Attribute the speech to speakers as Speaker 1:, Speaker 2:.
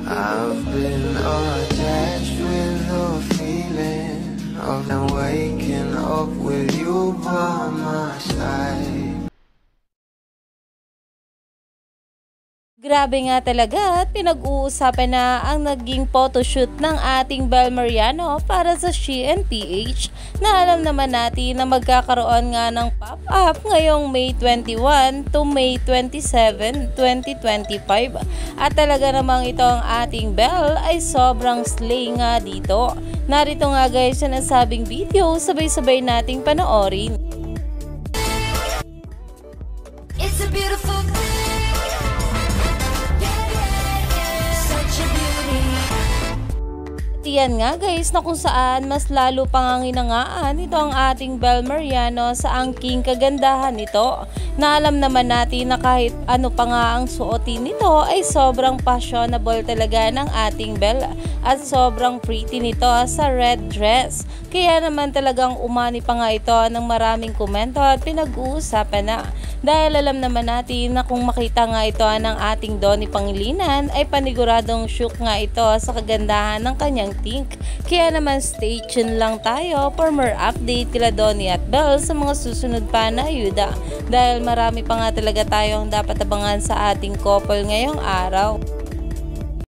Speaker 1: I've been attached with the feeling of waking up with you by my side.
Speaker 2: Grabe nga talaga at pinag-uusapan na ang naging photoshoot ng ating Bel Mariano para sa SheehanPH na alam naman natin na magkakaroon nga ng pop-up ngayong May 21 to May 27, 2025. At talaga namang ito ang ating Bel ay sobrang slay nga dito. Narito nga guys yung nasabing video, sabay-sabay nating panoorin.
Speaker 3: It's a beautiful
Speaker 2: Yan nga guys na kung saan mas lalo pang hinangaan ito ang ating Bel Mariano sa angking kagandahan nito na alam naman natin na kahit ano pa nga ang suotin nito ay sobrang fashionable talaga ng ating Bel at sobrang pretty nito sa red dress. Kaya naman talagang umani pa nga ito ng maraming komento at pinag-uusapan na dahil alam naman natin na kung makita nga ito ng ating Donnie Pangilinan ay paniguradong shook nga ito sa kagandahan ng kanyang think. Kaya naman stay tuned lang tayo for more update kila Donnie at Bel sa mga susunod pa na ayuda dahil marami pa nga talaga tayong dapat abangan sa ating couple ngayong araw.